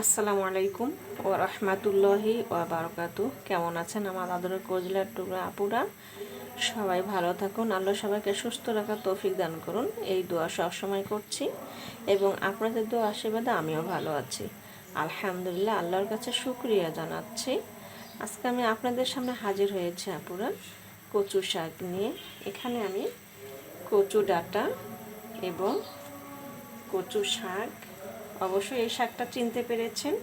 আসসালামু আলাইকুম ও রহমাতুল্লাহি ওয়া বারাকাতু। কেমন আছেন আমার আদরের কজলার টুকরা আপুরা? সবাই ভালো থাকুন, আল্লাহ সবাইকে সুস্থ রাখার তৌফিক দান করুন, এই দোয়া সবসময় করছি এবং আপনাদের দোয়া আশীর্বাদে আমিও ভালো আছি আলহামদুলিল্লাহ। আল্লাহর কাছে শুকরিয়া জানাচ্ছি। আজকে আমি আপনাদের সামনে হাজির হয়েছি আপুরা কচু শাক নিয়ে। এখানে আমি কচু ডাঁটা এবং কচু শাক, অবশ্যই এই শাকটা চিনতে পেরেছেন,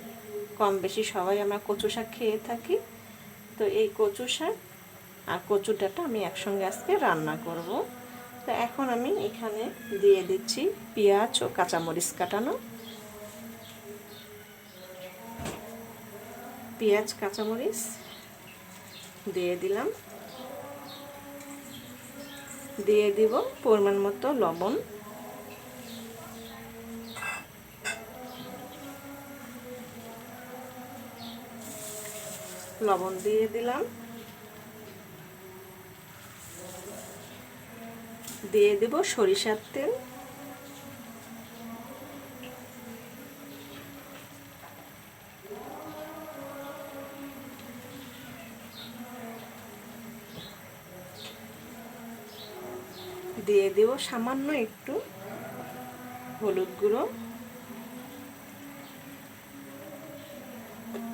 কম বেশি সবাই আমরা কচু শাক খেয়ে থাকি। তো এই কচু শাক আর কচুর ডাঁটা আমি একসঙ্গে আজকে রান্না করব। তো এখন আমি এখানে দিয়ে দিচ্ছি পেঁয়াজ ও কাঁচামরিচ কাটানো। পেঁয়াজ কাঁচামরিচ দিয়ে দিলাম, দিয়ে দিব পরিমাণ মতো লবণ, লবণ দিয়ে দিলাম, দিয়ে দেব সরিষার তেল, দিয়ে দেব সামান্য একটু হলুদ গুঁড়ো,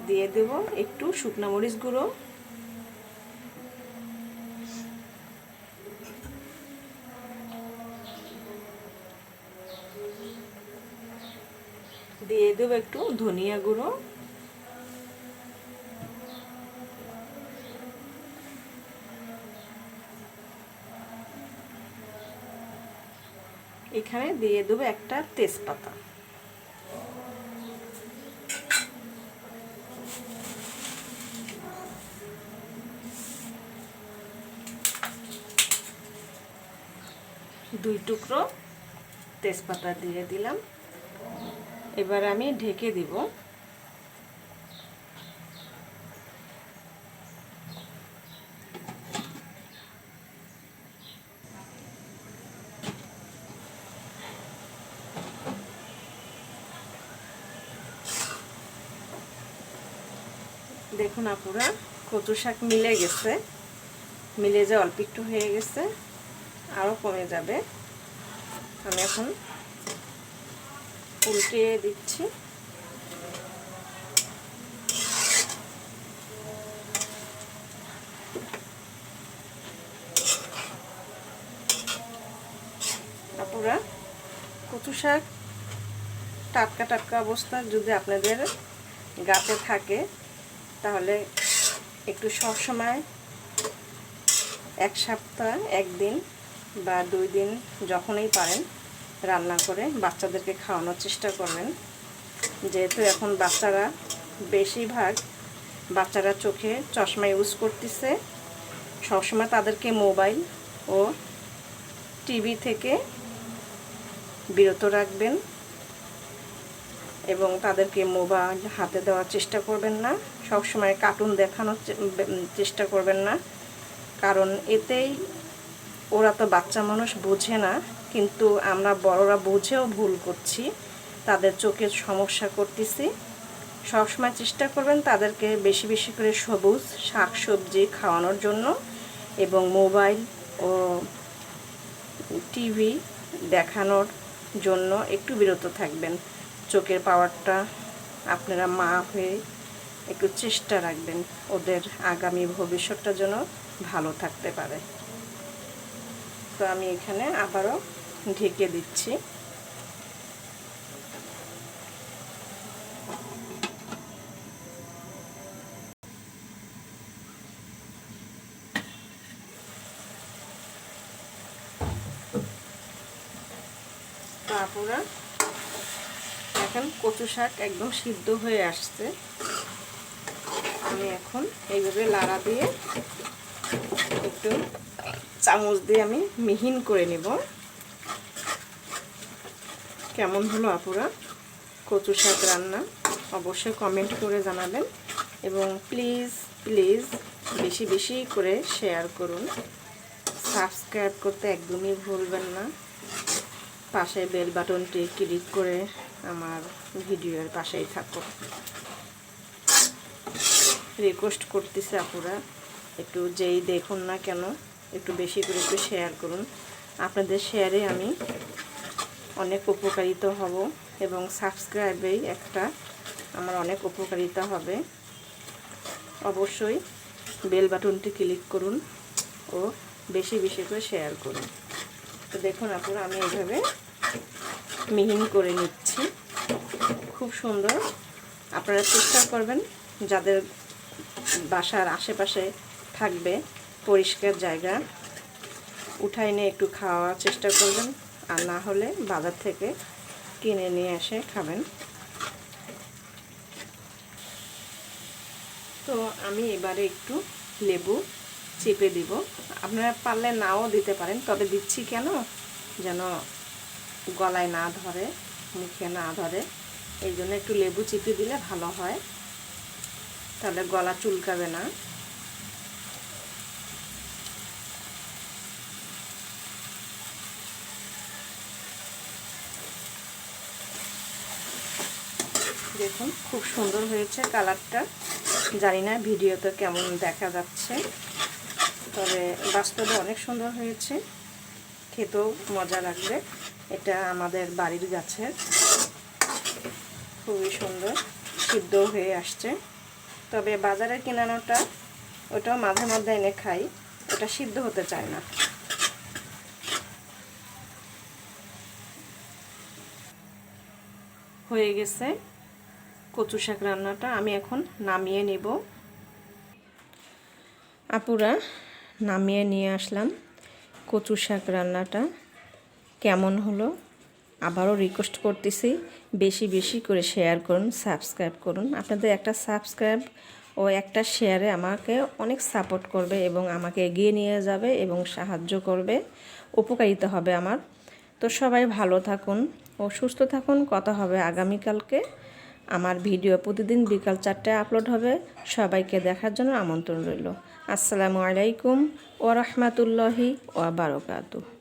দিয়ে দেব একটু শুকনো মরিচ গুঁড়ো, দিয়ে দেব একটু ধনিয়া গুঁড়ো, এখানে দিয়ে দেব একটা তেজপাতা, দুই টুকরো তেজপাতা দিয়ে দিলাম। এবার আমি ঢেকে দিব। দেখুন আপুরা, কচু শাক মিলে গেছে, মিলে যে অল্প একটু হয়ে গেছে, আরও কমে যাবে। আমি এখন উল্টিয়ে দিচ্ছি। আপুরা, কচু শাক টাটকা টাটকা অবস্থা যদি আপনাদের গাছে থাকে তাহলে একটু সবসময় এক সপ্তাহ একদিন বা 2 দিন যখনই পারেন রান্না করে বাচ্চাদেরকে খাওয়ানোর চেষ্টা করবেন। যেহেতু এখন বেশিরভাগ বাচ্চারা চোখে চশমা ইউজ করতেছে, সবসময় তাদেরকে মোবাইল ও টিভি থেকে বিরত রাখবেন এবং তাদেরকে মোবাইল হাতে দেওয়ার চেষ্টা করবেন না। সবসময় কার্টুন দেখানোর চেষ্টা করবেন না, কারণ এতেই ওরা তো বাচ্চা মানুষ বোঝে না, কিন্তু আমরা বড়রা বুঝেও ভুল করছি, তাদের চোখের সমস্যা করতেছি। সবসময় চেষ্টা করবেন তাদেরকে বেশি বেশি করে সবুজ শাকসবজি খাওয়ানোর জন্য এবং মোবাইল ও টিভি দেখানোর জন্য একটু বিরত থাকবেন। চোখের পাওয়ারটা আপনারা মা হয়ে একটু চেষ্টা রাখবেন, ওদের আগামী ভবিষ্যৎটা যেন ভালো থাকতে পারে। তো আমি এখানে আবারও ঢেকে দিচ্ছি। তারপরে এখন কচু শাক একদম সিদ্ধ হয়ে আসছে। আমি এখন এইভাবে লাড়া দিয়ে একটু চামচ দিয়ে আমি মিহিন করে নেব। কেমন হলো আপুরা কচু শাক রান্না অবশ্যই কমেন্ট করে জানাবেন এবং প্লিজ প্লিজ বেশি বেশি করে শেয়ার করুন, সাবস্ক্রাইব করতে একদমই ভুলবেন না। পাশে বেল বাটনটি ক্লিক করে আমার ভিডিওর পাশেই থাকো। রিকোয়েস্ট করতেছে আপুরা, একটু যেই দেখুন না কেন একটু বেশি করে একটু শেয়ার করুন। আপনাদের শেয়ারে আমি অনেক উপকারিত হব এবং সাবস্ক্রাইবেই একটা আমার অনেক উপকারিতা হবে। অবশ্যই বেল বাটনটি ক্লিক করুন ও বেশি বেশি করে শেয়ার করুন। তো দেখুন আপুরা, আমি এইভাবে মিহিন করে নিচ্ছি, খুব সুন্দর। আপনারা চেষ্টা করবেন যাদের বাসার আশেপাশে থাকবে পরিষ্কার জায়গা, উঠাই নিয়ে একটু খাওয়ার চেষ্টা করবেন, আর না হলে বাজার থেকে কিনে নিয়ে এসে খাবেন। তো আমি এবারে একটু লেবু চেপে দিব, আপনারা পারলে নাও দিতে পারেন, তবে দিচ্ছি কেন, যেন গলায় না ধরে, মুখে না ধরে, এই জন্য একটু লেবু চিপে দিলে ভালো হয়, তাহলে গলা চুলকাবে না। দেখুন খুব সুন্দর হয়েছে কালারটা, জানি না ভিডিওতে কেমন দেখা যাচ্ছে, তবে বাস্তবে অনেক সুন্দর হয়েছে, খেতেও মজা লাগবে। এটা আমাদের বাড়ির গাছের, খুবই সুন্দর, সিদ্ধ হয়ে আসছে। তবে বাজারে কিনানোটা ওটাও মাঝে মধ্যে এনে খাই, ওটা সিদ্ধ হতে চায় না। হয়ে গেছে কচু শাক রান্নাটা, আমি এখন নামিয়ে নেব। আপুরা, নামিয়ে নিয়ে আসলাম কচু শাক রান্নাটা। কেমন হলো আবারও রিকোয়েস্ট করতেছি, বেশি বেশি করে শেয়ার করুন, সাবস্ক্রাইব করুন। আপনাদের একটা সাবস্ক্রাইব ও একটা শেয়ারে আমাকে অনেক সাপোর্ট করবে এবং আমাকে এগিয়ে নিয়ে যাবে এবং সাহায্য করবে, উপকারিতা হবে আমার। তো সবাই ভালো থাকুন ও সুস্থ থাকুন। কথা হবে আগামীকালকে। আমার ভিডিও প্রতিদিন বিকাল 4টায় আপলোড হবে, সবাইকে দেখার জন্য আমন্ত্রণ রইল। আসসালামু আলাইকুম ওয়া রাহমাতুল্লাহি ওয়া বারাকাতুহু।